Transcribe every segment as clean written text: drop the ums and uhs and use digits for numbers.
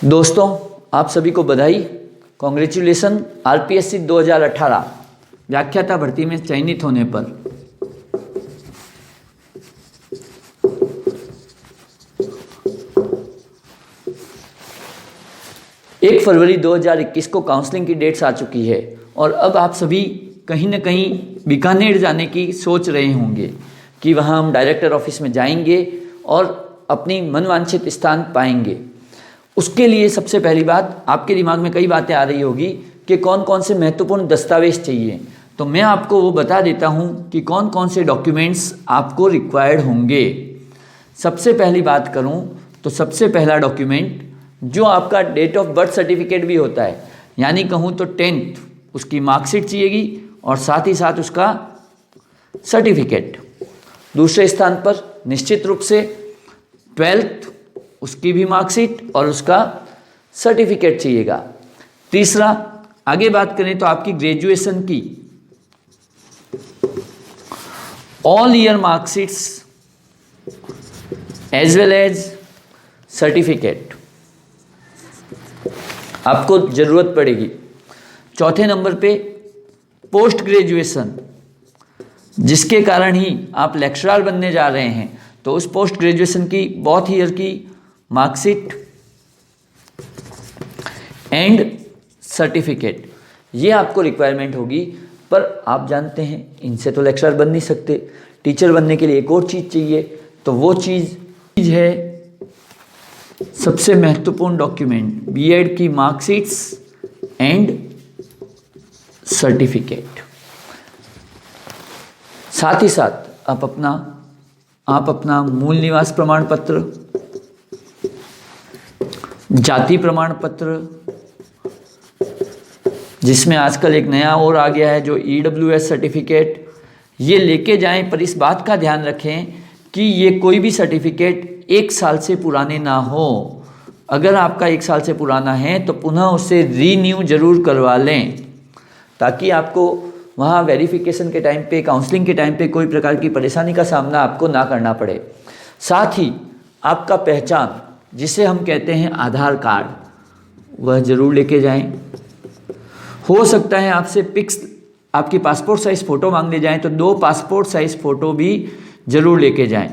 दोस्तों, आप सभी को बधाई, कॉन्ग्रेचुलेसन आरपीएससी 2018 व्याख्याता भर्ती में चयनित होने पर। एक फरवरी 2021 को काउंसलिंग की डेट्स आ चुकी है और अब आप सभी कहीं ना कहीं बीकानेर जाने की सोच रहे होंगे कि वहाँ हम डायरेक्टर ऑफिस में जाएंगे और अपनी मनवांछित स्थान पाएंगे। उसके लिए सबसे पहली बात, आपके दिमाग में कई बातें आ रही होगी कि कौन कौन से महत्वपूर्ण दस्तावेज चाहिए। तो मैं आपको वो बता देता हूँ कि कौन कौन से डॉक्यूमेंट्स आपको रिक्वायर्ड होंगे। सबसे पहली बात करूँ तो सबसे पहला डॉक्यूमेंट जो आपका डेट ऑफ बर्थ सर्टिफिकेट भी होता है, यानी कहूँ तो 10th उसकी मार्कशीट चाहिएगी और साथ ही साथ उसका सर्टिफिकेट। दूसरे स्थान पर निश्चित रूप से 12th उसकी भी मार्कशीट और उसका सर्टिफिकेट चाहिएगा। तीसरा, आगे बात करें तो आपकी ग्रेजुएशन की all year marksheets as well as certificate आपको ज़रूरत पड़ेगी। चौथे नंबर पे पोस्ट ग्रेजुएशन, जिसके कारण ही आप लेक्चरर बनने जा रहे हैं, तो उस पोस्ट ग्रेजुएशन की बोथ ईयर की मार्कशीट एंड सर्टिफिकेट ये आपको रिक्वायरमेंट होगी। पर आप जानते हैं इनसे तो लेक्चरर बन नहीं सकते, टीचर बनने के लिए एक और चीज़ चाहिए, तो वो चीज़ है सबसे महत्वपूर्ण डॉक्यूमेंट, बीएड की मार्कशीट्स एंड सर्टिफिकेट। साथ ही साथ आप अपना मूल निवास प्रमाण पत्र, जाति प्रमाण पत्र, जिसमें आजकल एक नया और आ गया है जो EWS सर्टिफिकेट, ये लेके जाएं। पर इस बात का ध्यान रखें कि ये कोई भी सर्टिफिकेट 1 साल से पुराने ना हो। अगर आपका 1 साल से पुराना है तो पुनः उसे रीन्यू जरूर करवा लें, ताकि आपको वहाँ वेरिफिकेशन के टाइम पे, काउंसलिंग के टाइम पे कोई प्रकार की परेशानी का सामना आपको ना करना पड़े। साथ ही आपका पहचान, जिसे हम कहते हैं आधार कार्ड, वह ज़रूर लेके जाएं। हो सकता है आपसे पिक्स, आपकी पासपोर्ट साइज़ फ़ोटो मांग ले जाएं, तो 2 पासपोर्ट साइज़ फ़ोटो भी ज़रूर लेके जाएं,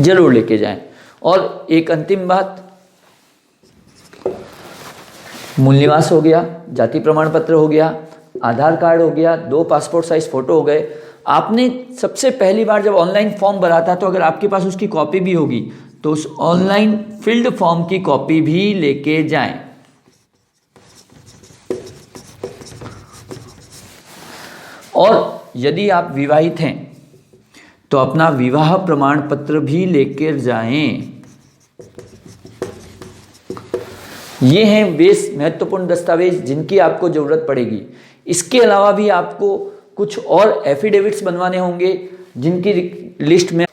ज़रूर लेके जाएं। और एक अंतिम बात, मूल निवास हो गया, जाति प्रमाण पत्र हो गया, आधार कार्ड हो गया, 2 पासपोर्ट साइज़ फ़ोटो हो गए। आपने सबसे पहली बार जब ऑनलाइन फॉर्म भरा था, तो अगर आपके पास उसकी कॉपी भी होगी तो उस ऑनलाइन फिल्ड फॉर्म की कॉपी भी लेके जाएं। और यदि आप विवाहित हैं तो अपना विवाह प्रमाण पत्र भी लेकर जाएं। ये हैं वे महत्वपूर्ण दस्तावेज जिनकी आपको ज़रूरत पड़ेगी। इसके अलावा भी आपको कुछ और एफिडेविट्स बनवाने होंगे, जिनकी लिस्ट में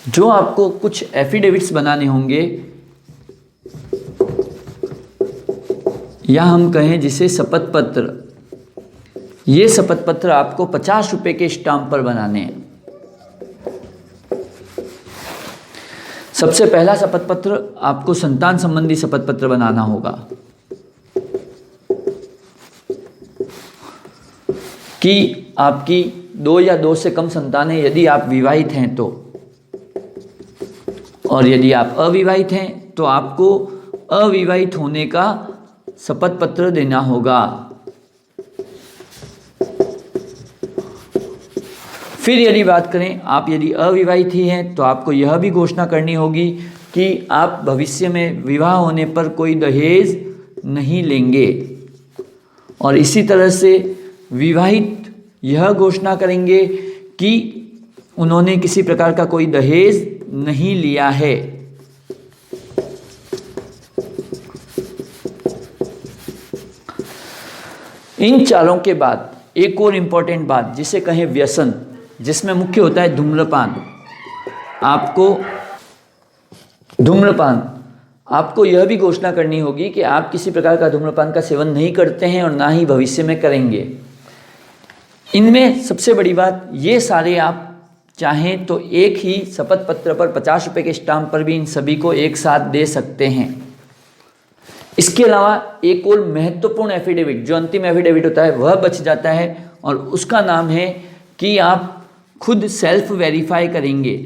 जो आपको कुछ एफिडेविट्स बनाने होंगे, या हम कहें जिसे शपथ पत्र। ये शपथ पत्र आपको 50 रुपये के स्टाम्प पर बनाने हैं। सबसे पहला शपथ पत्र आपको संतान संबंधी शपथ पत्र बनाना होगा कि आपकी 2 या 2 से कम संतान है, यदि आप विवाहित हैं तो। और यदि आप अविवाहित हैं तो आपको अविवाहित होने का शपथ पत्र देना होगा। फिर यदि बात करें, आप यदि अविवाहित ही हैं तो आपको यह भी घोषणा करनी होगी कि आप भविष्य में विवाह होने पर कोई दहेज नहीं लेंगे। और इसी तरह से विवाहित यह घोषणा करेंगे कि उन्होंने किसी प्रकार का कोई दहेज नहीं लिया है। इन चारों के बाद एक और इम्पोर्टेंट बात, जिसे कहें व्यसन, जिसमें मुख्य होता है धूम्रपान। आपको यह भी घोषणा करनी होगी कि आप किसी प्रकार का धूम्रपान का सेवन नहीं करते हैं और ना ही भविष्य में करेंगे। इनमें सबसे बड़ी बात, ये सारे आप चाहें तो एक ही शपथ पत्र पर 50 रुपये के स्टाम्प पर भी इन सभी को एक साथ दे सकते हैं। इसके अलावा एक और महत्वपूर्ण एफिडेविट, जो अंतिम एफिडेविट होता है, वह बच जाता है और उसका नाम है कि आप खुद सेल्फ वेरीफाई करेंगे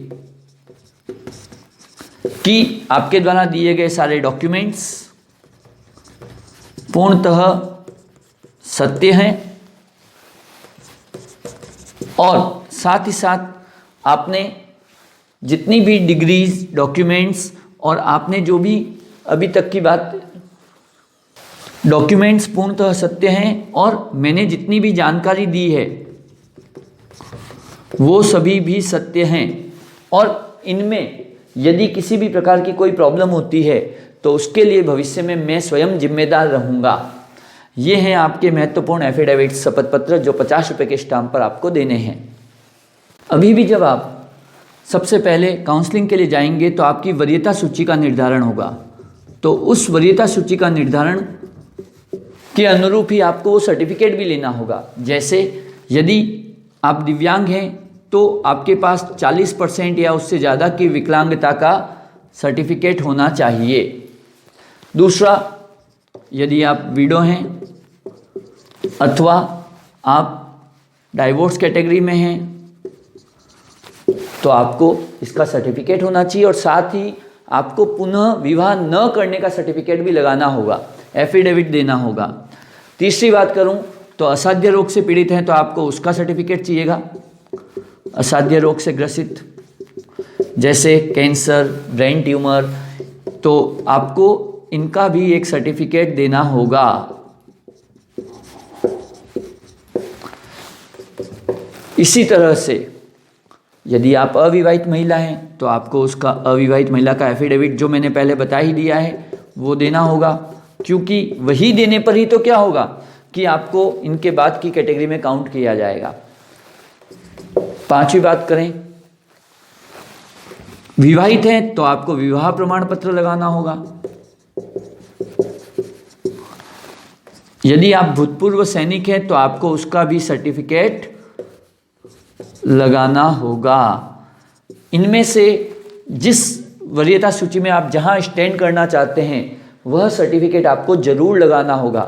कि आपके द्वारा दिए गए सारे डॉक्यूमेंट्स पूर्णतः सत्य हैं और साथ ही साथ आपने जितनी भी डिग्रीज, डॉक्यूमेंट्स और आपने जो भी अभी तक की बात, डॉक्यूमेंट्स पूर्णतः सत्य हैं और मैंने जितनी भी जानकारी दी है वो सभी भी सत्य हैं और इनमें यदि किसी भी प्रकार की कोई प्रॉब्लम होती है तो उसके लिए भविष्य में मैं स्वयं जिम्मेदार रहूँगा। ये हैं आपके महत्वपूर्ण एफिडेविट, शपथ पत्र, जो 50 रुपये के स्टाम्प पर आपको देने हैं। अभी भी जब आप सबसे पहले काउंसलिंग के लिए जाएंगे तो आपकी वरीयता सूची का निर्धारण होगा, तो उस वरीयता सूची का निर्धारण के अनुरूप ही आपको वो सर्टिफिकेट भी लेना होगा। जैसे यदि आप दिव्यांग हैं तो आपके पास 40% या उससे ज़्यादा की विकलांगता का सर्टिफिकेट होना चाहिए। दूसरा, यदि आप विडो हैं अथवा आप डाइवोर्स कैटेगरी में हैं तो आपको इसका सर्टिफिकेट होना चाहिए और साथ ही आपको पुनः विवाह न करने का सर्टिफिकेट भी लगाना होगा, एफिडेविट देना होगा। तीसरी बात करूं तो असाध्य रोग से पीड़ित हैं तो आपको उसका सर्टिफिकेट चाहिएगा। असाध्य रोग से ग्रसित जैसे कैंसर, ब्रेन ट्यूमर, तो आपको इनका भी एक सर्टिफिकेट देना होगा। इसी तरह से यदि आप अविवाहित महिला हैं तो आपको उसका अविवाहित महिला का एफिडेविट, जो मैंने पहले बता ही दिया है, वो देना होगा, क्योंकि वही देने पर ही तो क्या होगा कि आपको इनके बाद की कैटेगरी में काउंट किया जाएगा। पांचवी बात करें, विवाहित हैं तो आपको विवाह प्रमाण पत्र लगाना होगा। यदि आप भूतपूर्व सैनिक हैं तो आपको उसका भी सर्टिफिकेट लगाना होगा। इनमें से जिस वरीयता सूची में आप जहां स्टैंड करना चाहते हैं वह सर्टिफिकेट आपको जरूर लगाना होगा।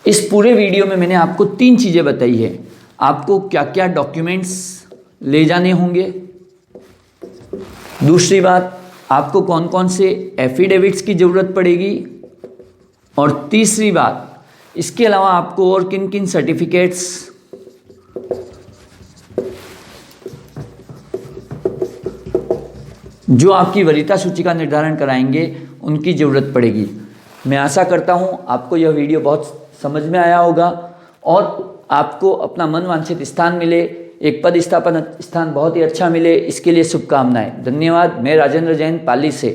इस पूरे वीडियो में मैंने आपको 3 चीजें बताई है। आपको क्या क्या डॉक्यूमेंट्स ले जाने होंगे, दूसरी बात आपको कौन कौन से एफिडेविट्स की ज़रूरत पड़ेगी, और तीसरी बात इसके अलावा आपको और किन किन सर्टिफिकेट्स जो आपकी वरीयता सूची का निर्धारण कराएंगे उनकी ज़रूरत पड़ेगी। मैं आशा करता हूं आपको यह वीडियो बहुत समझ में आया होगा और आपको अपना मन वांछित स्थान मिले, एक पद स्थापना स्थान बहुत ही अच्छा मिले, इसके लिए शुभकामनाएं। धन्यवाद। मैं राजेंद्र जैन, पाली से।